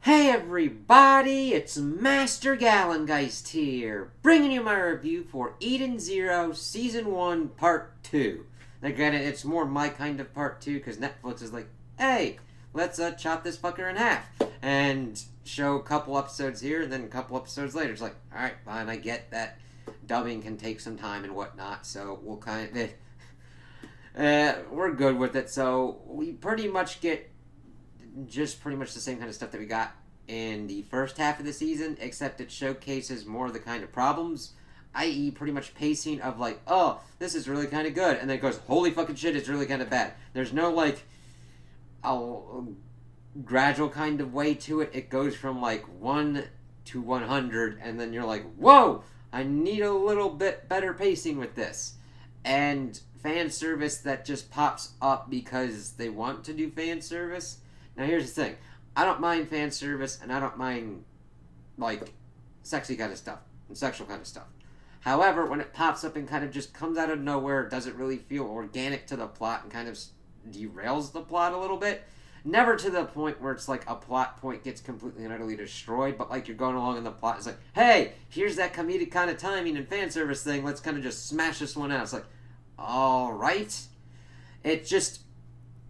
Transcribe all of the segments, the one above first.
Hey everybody, it's Master Gallengeist here, bringing you my review for Eden Zero Season 1 Part 2. Now granted, it's more my kind of Part 2 because Netflix is like, hey, let's chop this fucker in half and show a couple episodes here and then a couple episodes later. It's like, alright, fine, I get that dubbing can take some time and whatnot, so we'll kind of... we're good with it, so we pretty much get just pretty much the same kind of stuff that we got in the first half of the season, except it showcases more of the kind of problems, i.e., pretty much pacing of like, oh, this is really kind of good, and then it goes, holy fucking shit, it's really kind of bad. There's no like a gradual kind of way to it. It goes from like 1 to 100, and then you're like, whoa, I need a little bit better pacing with this. And fan service that just pops up because they want to do fan service. Now here's the thing. I don't mind fan service and I don't mind like sexy kind of stuff and sexual kind of stuff. However, when it pops up and kind of just comes out of nowhere, doesn't really feel organic to the plot and kind of derails the plot a little bit. Never to the point where it's like a plot point gets completely and utterly destroyed, but like you're going along in the plot, it's like, hey, here's that comedic kind of timing and fan service thing, let's kind of just smash this one out. It's like, alright. It just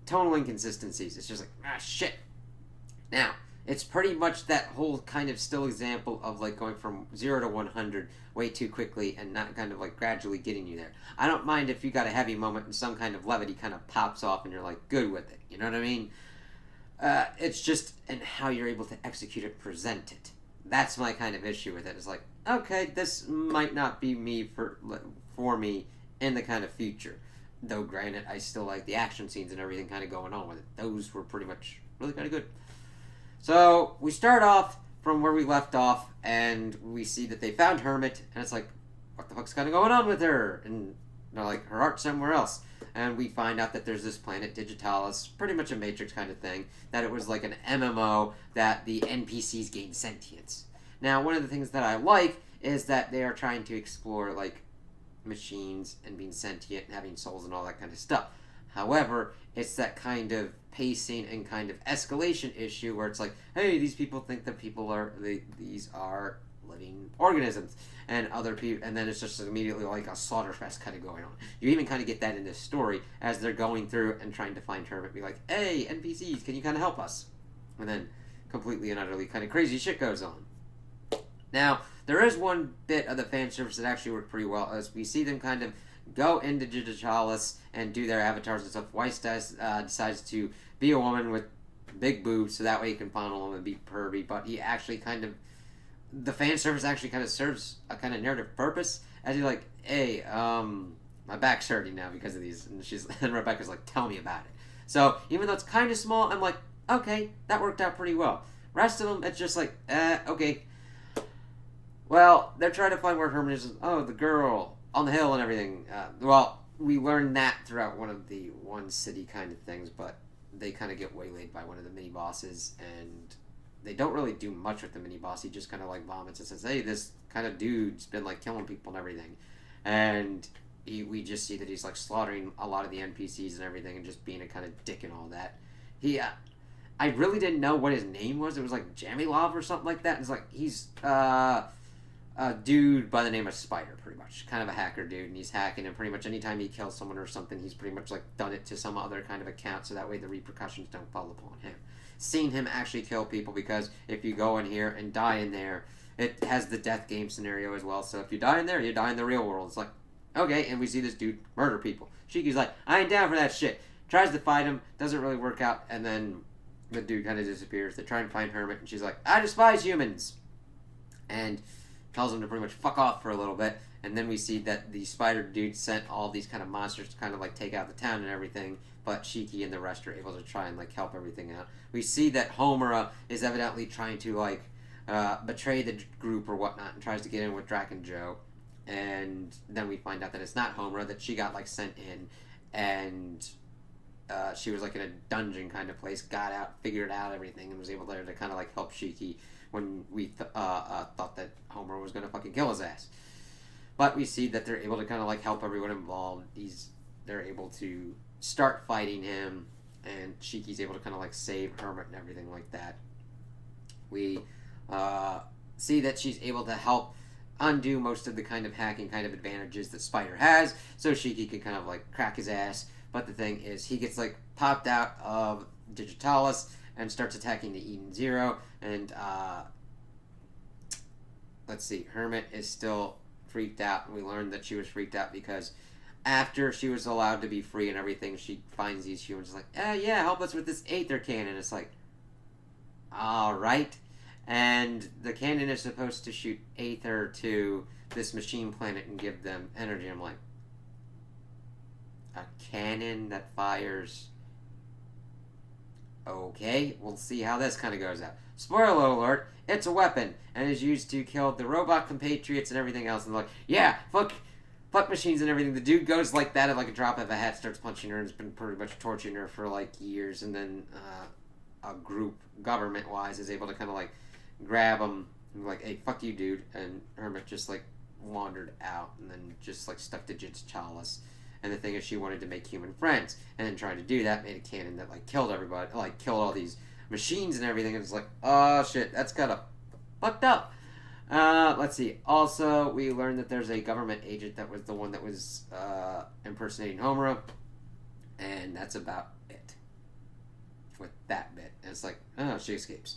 tonal inconsistencies. It's just like, ah, shit. Now, it's pretty much that whole kind of still example of like going from 0 to 100 way too quickly and not kind of like gradually getting you there. I don't mind if you got a heavy moment and some kind of levity kind of pops off and you're like good with it. You know what I mean? It's just in how you're able to execute it, present it. That's my kind of issue with it. It's like, okay, this might not be me for me in the kind of future. Though, granted, I still like the action scenes and everything kind of going on with it. Those were pretty much really kind of good. So, we start off from where we left off, and we see that they found Hermit, and it's like, what the fuck's kind of going on with her? And they're like, her heart's somewhere else. And we find out that there's this planet, Digitalis, pretty much a Matrix kind of thing, that it was like an MMO that the NPCs gain sentience. Now, one of the things that I like is that they are trying to explore, like, machines and being sentient and having souls and all that kind of stuff. However, it's that kind of pacing and kind of escalation issue where it's like, hey, these people think that these are living organisms, and other people, and then it's just immediately like a slaughter fest kind of going on. You even kind of get that in this story as they're going through and trying to find Hermit, be like, hey, NPCs, can you kind of help us? And then completely and utterly kind of crazy shit goes on. Now, there is one bit of the fan service that actually worked pretty well, as we see them kind of go into Digitalis and do their avatars and stuff. Weiss decides to be a woman with big boobs, so that way he can funnel them and be pervy, but he actually kind of, the fan service actually kind of serves a kind of narrative purpose, as he's like, hey, my back's hurting now because of these, and Rebecca's like, tell me about it. So, even though it's kind of small, I'm like, okay, that worked out pretty well. Rest of them, it's just like, okay. Well, they're trying to find where Herman is. Oh, the girl on the hill and everything. Well, we learned that throughout one of the one city kind of things, but they kind of get waylaid by one of the mini bosses, and they don't really do much with the mini boss. He just kind of like vomits and says, "Hey, this kind of dude's been like killing people and everything," and we just see that he's like slaughtering a lot of the NPCs and everything, and just being a kind of dick and all that. I really didn't know what his name was. It was like Jamilov or something like that. And it's like he's a dude by the name of Spider, pretty much. Kind of a hacker dude, and he's hacking, and pretty much anytime he kills someone or something, he's pretty much, like, done it to some other kind of account, so that way the repercussions don't fall upon him. Seen him actually kill people, because if you go in here and die in there, it has the death game scenario as well, so if you die in there, you die in the real world. It's like, okay, and we see this dude murder people. Shiki's like, I ain't down for that shit. Tries to fight him, doesn't really work out, and then the dude kind of disappears. They try and find Hermit, and she's like, I despise humans! And tells him to pretty much fuck off for a little bit, and then we see that the spider dude sent all these kind of monsters to kind of like take out the town and everything, but Shiki and the rest are able to try and like help everything out. We see that Homura is evidently trying to like betray the group or whatnot and tries to get in with Drac and Joe, and then we find out that it's not Homura, that she got like sent in, and she was like in a dungeon kind of place, got out, figured out everything, and was able to kind of like help Shiki when we thought that Homer was going to fucking kill his ass. But we see that they're able to kind of like help everyone involved. They're able to start fighting him, and Shiki's able to kind of like save Hermit and everything like that. We see that she's able to help undo most of the kind of hacking kind of advantages that Spider has, so Shiki can kind of like crack his ass. But the thing is, he gets like popped out of Digitalis and starts attacking the Eden Zero. And let's see, Hermit is still freaked out, and we learned that she was freaked out because after she was allowed to be free and everything, she finds these humans like, yeah, help us with this Aether cannon. It's like, all right. And the cannon is supposed to shoot Aether to this machine planet and give them energy. I'm like, a cannon that fires. Okay, we'll see how this kind of goes out. Spoiler alert, it's a weapon and is used to kill the robot compatriots and everything else. And like, yeah, fuck machines and everything. The dude goes like that at like a drop of a hat, starts punching her, and has been pretty much torturing her for like years. And then a group, government-wise, is able to kind of like grab him and be like, hey, fuck you, dude. And Hermit just like wandered out and then just like stuck to Chalice. And the thing is, she wanted to make human friends, and then trying to do that made a cannon that like killed everybody, like killed all these machines and everything. And it's like, oh shit, that's kind of fucked up. Let's see. Also, we learned that there's a government agent that was the one that was impersonating Homura, and that's about it with that bit. And it's like, oh, she escapes.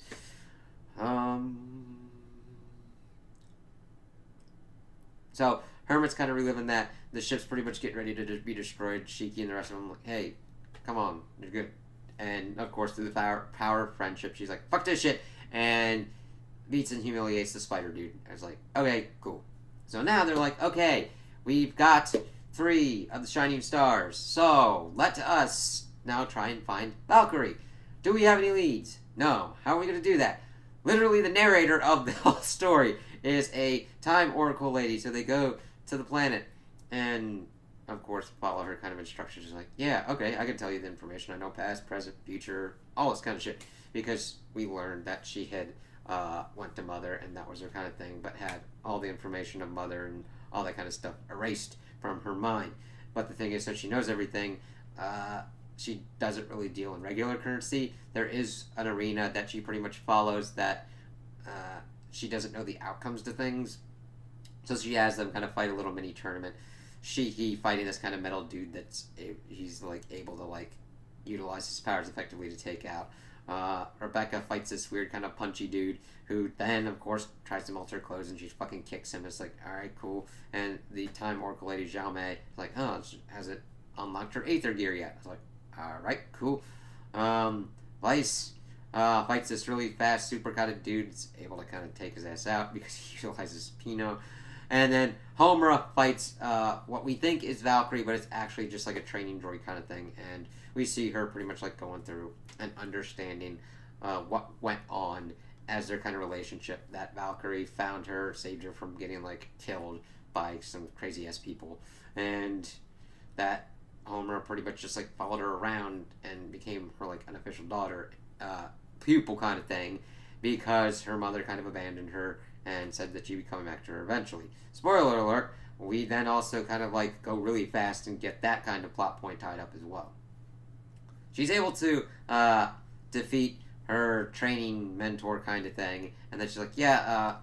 So Hermit's kind of reliving that. The ship's pretty much getting ready to be destroyed. Shiki and the rest of them like, hey, come on, you're good. And of course, through the power of friendship, she's like, fuck this shit, and beats and humiliates the spider dude. I was like, okay, cool. So now they're like, okay, we've got 3 of the shining stars, so let us now try and find Valkyrie. Do we have any leads? No. How are we going to do that? Literally, the narrator of the whole story is a time oracle lady, so they go to the planet and, of course, follow her kind of instructions. She's like, yeah, okay, I can tell you the information. I know past, present, future, all this kind of shit, because we learned that she had went to Mother, and that was her kind of thing, but had all the information of Mother and all that kind of stuff erased from her mind. But the thing is, since she knows everything, she doesn't really deal in regular currency. There is an arena that she pretty much follows that she doesn't know the outcomes to things. So she has them kind of fight a little mini tournament. He fighting this kind of metal dude he's like able to like utilize his powers effectively to take out. Rebecca fights this weird kind of punchy dude who then, of course, tries to melt her clothes and she fucking kicks him. It's like, alright, cool. And the Time Oracle lady, Xiao Mei, is like, oh, has it unlocked her Aether gear yet? I was like, alright, cool. Vice fights this really fast, super kind of dude. Is able to kind of take his ass out because he utilizes Pinot. And then Homura fights what we think is Valkyrie, but it's actually just like a training droid kind of thing. And we see her pretty much like going through and understanding what went on as their kind of relationship. That Valkyrie found her, saved her from getting like killed by some crazy ass people, and that Homura pretty much just like followed her around and became her like unofficial daughter, pupil kind of thing, because her mother kind of abandoned her and said that she'd be coming back to her eventually. Spoiler alert, we then also kind of like go really fast and get that kind of plot point tied up as well. She's able to defeat her training mentor kind of thing, and then she's like, yeah,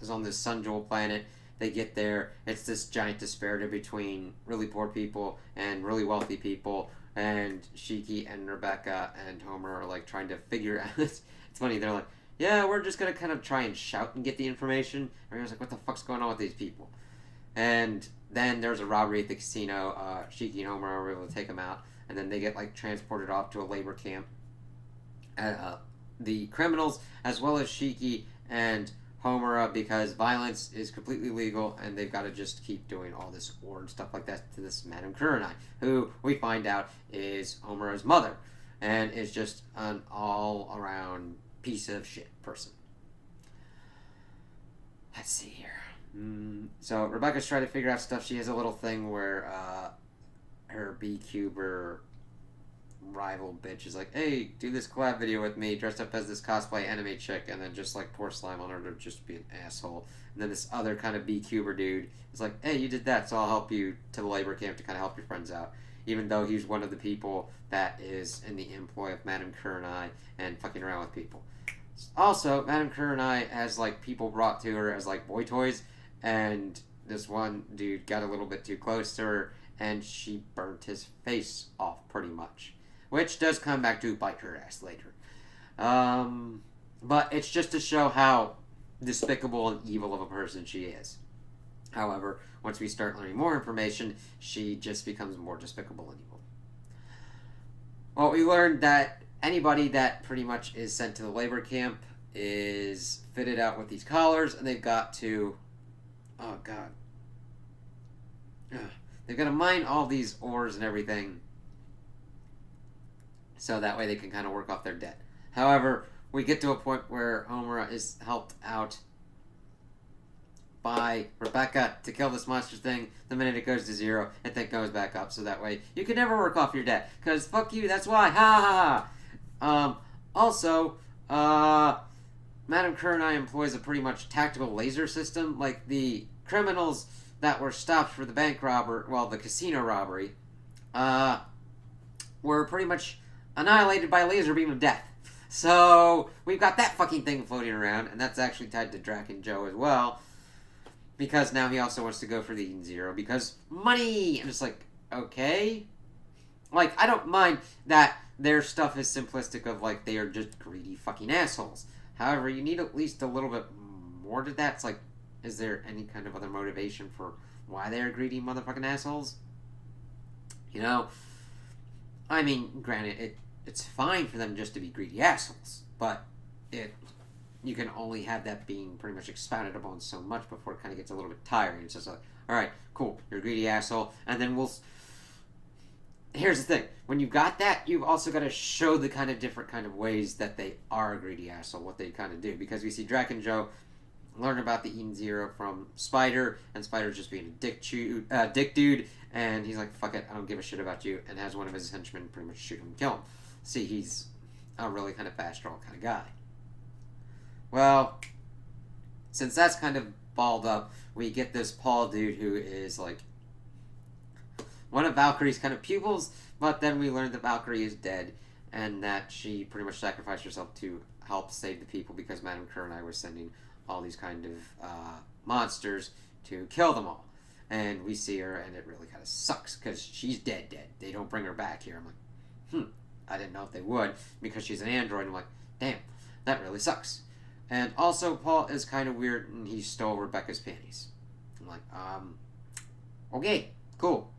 it's on this Sun Jewel planet. They get there, it's this giant disparity between really poor people and really wealthy people, and Shiki and Rebecca and Homer are like trying to figure out. It's funny, they're like, yeah, we're just gonna kind of try and shout and get the information. And everyone's like, what the fuck's going on with these people? And then there's a robbery at the casino. Shiki and Homer are able to take them out, and then they get like transported off to a labor camp. The criminals, as well as Shiki and Homura, because violence is completely legal, and they've got to just keep doing all this war and stuff like that to this Madame Kurenai, who we find out is Homura's mother, and is just an all-around piece of shit person. Let's see here. So Rebecca's trying to figure out stuff. She has a little thing where her B-Cuber rival bitch is like, hey, do this collab video with me dressed up as this cosplay anime chick, and then just like pour slime on her to just be an asshole. And then this other kind of B-Cuber dude is like, hey, you did that, so I'll help you to the labor camp to kind of help your friends out, even though he's one of the people that is in the employ of Madame Kurenai and fucking around with people. Also, Madame Kurenai has like people brought to her as like boy toys, and this one dude got a little bit too close to her, and she burnt his face off pretty much, which does come back to bite her ass later. But it's just to show how despicable and evil of a person she is. However, once we start learning more information, she just becomes more despicable and evil. Well, we learned that anybody that pretty much is sent to the labor camp is fitted out with these collars, and they've got to, oh god, they've got to mine all these ores and everything, so that way they can kind of work off their debt. However, we get to a point where Homura is helped out by Rebecca to kill this monster thing. The minute it goes to 0, it then goes back up, so that way you can never work off your debt. Because fuck you, that's why. Ha ha ha. Also, Madame Kurenai employs a pretty much tactical laser system. Like the criminals that were stopped for the the casino robbery, were pretty much annihilated by a laser beam of death. So we've got that fucking thing floating around, and that's actually tied to Drac and Joe as well. Because now he also wants to go for the Eden Zero because money! And it's like, okay. Like, I don't mind that their stuff is simplistic of, like, they are just greedy fucking assholes. However, you need at least a little bit more to that. It's like, is there any kind of other motivation for why they're greedy motherfucking assholes? You know? I mean, granted, it's fine for them just to be greedy assholes. But you can only have that being pretty much expounded upon so much before it kind of gets a little bit tiring. It's just like, alright, cool, you're a greedy asshole, and then here's the thing, when you've got that, you've also got to show the kind of different kind of ways that they are a greedy asshole, what they kind of do, because we see Drac and Joe learn about the Eden Zero from Spider, and Spider's just being a dick dude, and he's like, fuck it, I don't give a shit about you, and has one of his henchmen pretty much shoot him and kill him. See, he's a really kind of fast draw kind of guy. Well, since that's kind of balled up, we get this Paul dude who is like one of Valkyrie's kind of pupils, but then we learn that Valkyrie is dead and that she pretty much sacrificed herself to help save the people because Madame Kurenai was sending all these kind of monsters to kill them all. And we see her, and it really kind of sucks because she's dead. They don't bring her back here. I'm like, I didn't know if they would because she's an android. I'm like, damn, that really sucks. And also, Paul is kind of weird, and he stole Rebecca's panties. I'm like, okay, cool.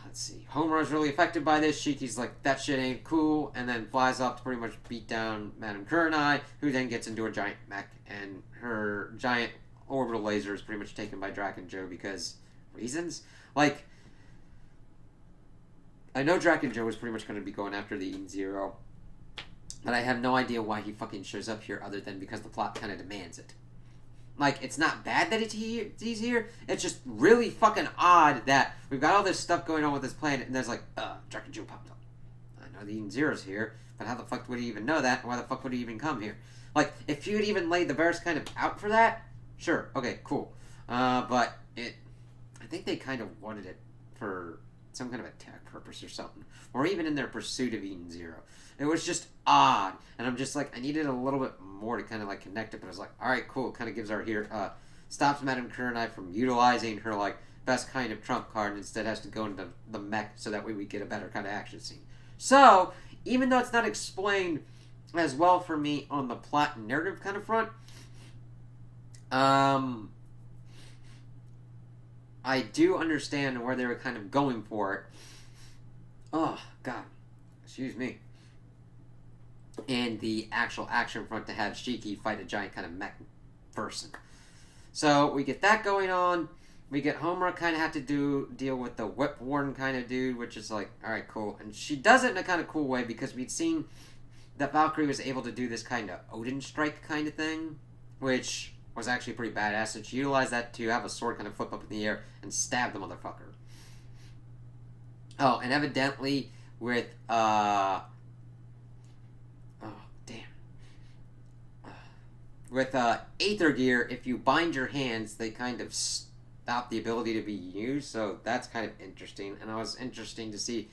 Let's see. Homura's really affected by this. Shiki's like, that shit ain't cool, and then flies off to pretty much beat down Madame Kurenai, who then gets into a giant mech, and her giant orbital laser is pretty much taken by Drac and Joe because reasons? Like, I know Drac and Joe is pretty much going to be going after the Eden Zero, but I have no idea why he fucking shows up here other than because the plot kind of demands it. Like, it's not bad that he's here. It's just really fucking odd that we've got all this stuff going on with this planet, and there's like, Drac and Joe popped up. I know the Eden Zero's here, but how the fuck would he even know that, and why the fuck would he even come here? Like, if you had even laid the bears kind of out for that, sure, okay, cool. But I think they kind of wanted it for some kind of attack purpose or something. Or even in their pursuit of Eden Zero. It was just odd. And I'm just like, I needed a little bit more to kind of like connect it. But I was like, alright, cool. Kind of gives our stops Madame Kurenai from utilizing her like best kind of trump card and instead has to go into the mech so that way we get a better kind of action scene. So, even though it's not explained as well for me on the plot and narrative kind of front, I do understand where they were kind of going for it. Oh, God. Excuse me. And the actual action front to have Shiki fight a giant kind of mech person. So, we get that going on. We get Homura kind of have to deal with the Whip Warden kind of dude, which is like, alright, cool. And she does it in a kind of cool way because we'd seen that Valkyrie was able to do this kind of Odin strike kind of thing, which was actually pretty badass, and she utilized that to have a sword kind of flip up in the air and stab the motherfucker. Oh, and evidently with, with Aether Gear, if you bind your hands, they kind of stop the ability to be used, so that's kind of interesting, and it was interesting to see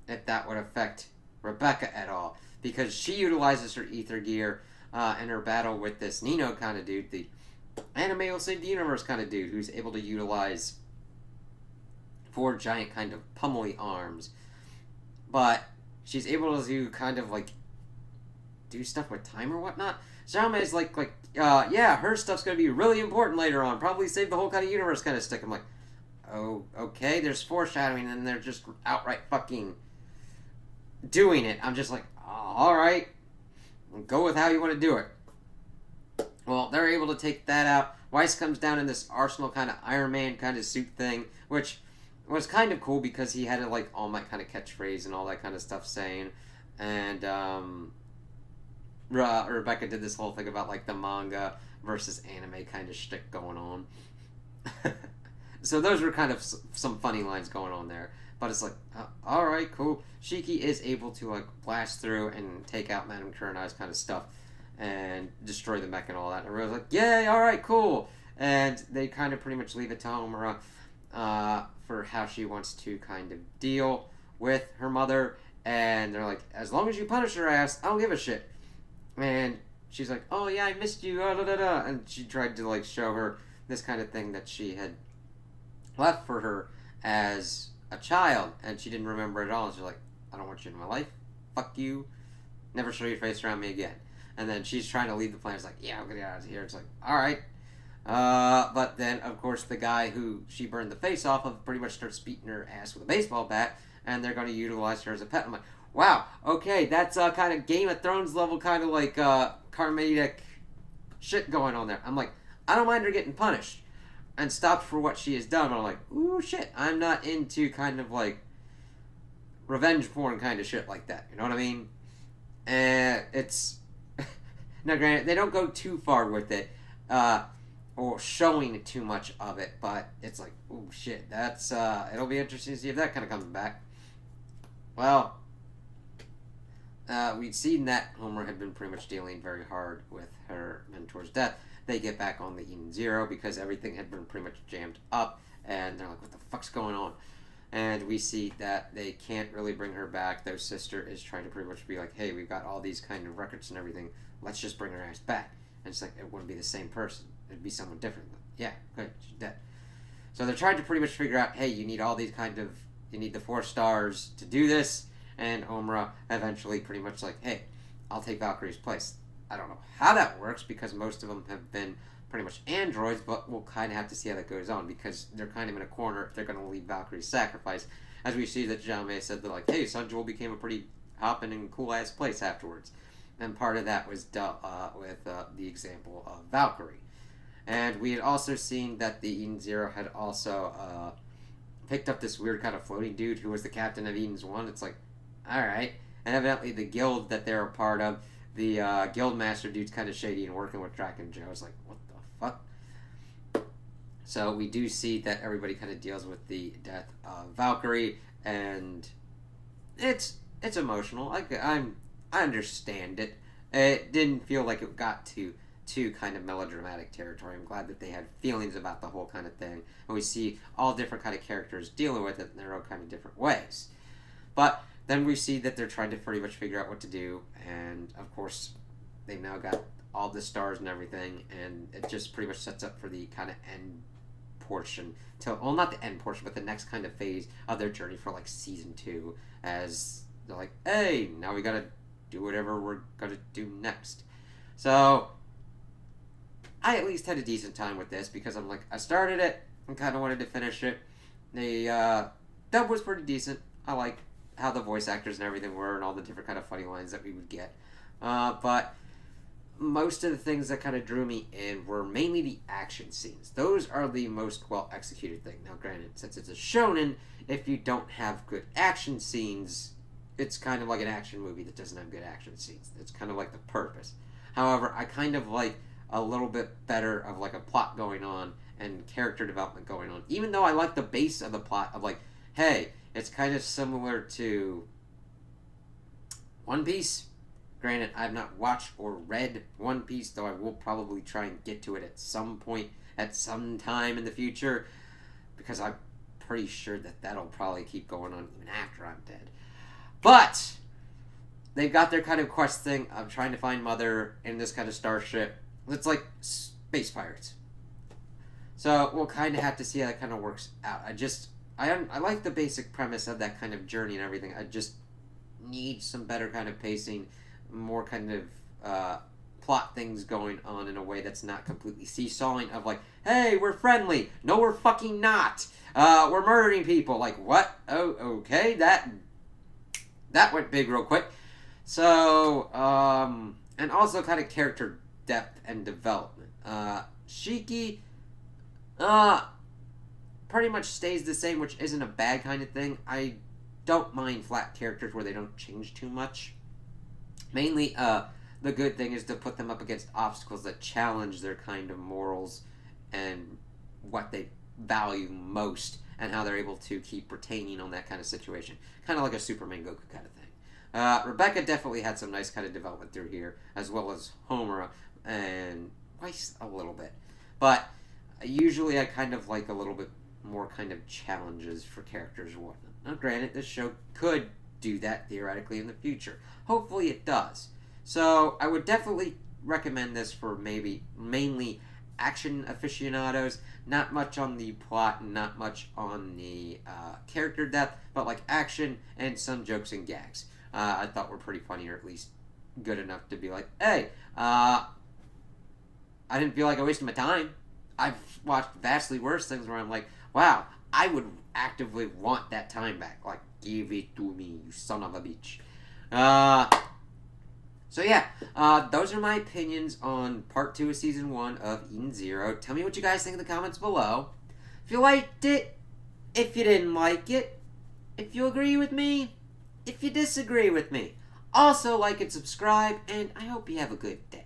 if that would affect Rebecca at all, because she utilizes her ether gear in her battle with this Nino kind of dude, the anime will save the universe kind of dude, who's able to utilize 4 giant kind of pummely arms. But she's able to kind of like do stuff with time or whatnot. Xiaomei's yeah, her stuff's gonna be really important later on. Probably save the whole kind of universe kind of stick. I'm like, oh, okay, there's foreshadowing, and they're just outright fucking doing it. I'm just like, oh, alright, go with how you want to do it. Well, they're able to take that out. Weiss comes down in this Arsenal kind of Iron Man kind of suit thing, which was kind of cool because he had a like All Might kind of catchphrase and all that kind of stuff saying. And Rebecca did this whole thing about like the manga versus anime kind of shtick going on. So those were kind of some funny lines going on there. But it's like, all right, cool. Shiki is able to like blast through and take out Madame Kurenai's kind of stuff and destroy the mech and all that. And everyone's like, yay, all right, cool. And they kind of pretty much leave it to Homura for how she wants to kind of deal with her mother. And they're like, as long as you punish her ass, I don't give a shit. And she's like, oh yeah, I missed you, da da da. And she tried to like show her this kind of thing that she had left for her as a child, and she didn't remember it at all. And she's like, I don't want you in my life. Fuck you. Never show your face around me again. And then she's trying to leave the planet. It's like, yeah, I'm gonna get out of here. It's like, alright. But then, of course, the guy who she burned the face off of pretty much starts beating her ass with a baseball bat, and they're going to utilize her as a pet. I'm like, wow, okay, that's kind of Game of Thrones level kind of like karmatic shit going on there. I'm like, I don't mind her getting punished and stopped for what she has done, but I'm like, ooh, shit, I'm not into kind of like revenge porn kind of shit like that, you know what I mean? And it's now granted, they don't go too far with it or showing too much of it, but it's like, ooh, shit, that's it'll be interesting to see if that kind of comes back. Well, we'd seen that Homer had been pretty much dealing very hard with her mentor's death. They get back on the Eden Zero because everything had been pretty much jammed up, and they're like, what the fuck's going on? And we see that they can't really bring her back. Their sister is trying to pretty much be like, hey, we've got all these kind of records and everything. Let's just bring her ass back. And it's like, it wouldn't be the same person. It'd be someone different. Yeah, good, she's dead. So they're trying to pretty much figure out, hey, you need all these kind of, you need the 4 stars to do this. And Omura eventually pretty much like, hey, I'll take Valkyrie's place. I don't know how that works because most of them have been pretty much androids, but we'll kind of have to see how that goes on because they're kind of in a corner if they're going to leave Valkyrie's sacrifice. As we see that Xiaomei said, they're like, hey, Sunjul became a pretty hopping and cool-ass place afterwards. And part of that was with the example of Valkyrie. And we had also seen that the Eden Zero had also picked up this weird kind of floating dude who was the captain of Eden's One. It's like, alright. And evidently the guild that they're a part of, the guild master dude's kind of shady and working with Drac and Joe. I was like, what the fuck? So we do see that everybody kind of deals with the death of Valkyrie, and it's emotional. I understand it. It didn't feel like it got to kind of melodramatic territory. I'm glad that they had feelings about the whole kind of thing, and we see all different kind of characters dealing with it in their own kind of different ways. But then we see that they're trying to pretty much figure out what to do, and of course, they've now got all the stars and everything, and it just pretty much sets up for the kind of end portion. Well, not the end portion, but the next kind of phase of their journey for like season 2, as they're like, hey, now we gotta do whatever we're gonna do next. So, I at least had a decent time with this, because I'm like, I started it, and kind of wanted to finish it. The dub was pretty decent. I like how the voice actors and everything were, and all the different kind of funny lines that we would get. But most of the things that kind of drew me in were mainly the action scenes. Those are the most well executed thing. Now, granted, since it's a shonen, if you don't have good action scenes, it's kind of like an action movie that doesn't have good action scenes. It's kind of like the purpose. However, I kind of like a little bit better of like a plot going on and character development going on. Even though I like the base of the plot of like, hey, it's kind of similar to One Piece. Granted, I have not watched or read One Piece, though I will probably try and get to it at some point, at some time in the future, because I'm pretty sure that that'll probably keep going on even after I'm dead. But they've got their kind of quest thing of trying to find Mother in this kind of starship. It's like space pirates. So we'll kind of have to see how that kind of works out. I like the basic premise of that kind of journey and everything. I just need some better kind of pacing, more kind of plot things going on in a way that's not completely seesawing of like, hey, we're friendly. No, we're fucking not. We're murdering people. Like, what? Oh, okay. That went big real quick. So, and also kind of character depth and development. Shiki, pretty much stays the same, which isn't a bad kind of thing. I don't mind flat characters where they don't change too much. Mainly, the good thing is to put them up against obstacles that challenge their kind of morals and what they value most and how they're able to keep retaining on that kind of situation. Kind of like a Superman Goku kind of thing. Rebecca definitely had some nice kind of development through here, as well as Homer and Weiss a little bit. But usually I kind of like a little bit more kind of challenges for characters and whatnot. Now, granted, this show could do that theoretically in the future. Hopefully it does. So I would definitely recommend this for mainly action aficionados. Not much on the plot and not much on the character depth, but like action and some jokes and gags. I thought were pretty funny, or at least good enough to be like, hey, I didn't feel like I wasted my time. I've watched vastly worse things where I'm like, wow, I would actively want that time back. Like, give it to me, you son of a bitch. So yeah, those are my opinions on Part 2 of Season 1 of Eden Zero. Tell me what you guys think in the comments below. If you liked it, if you didn't like it, if you agree with me, if you disagree with me. Also, like and subscribe, and I hope you have a good day.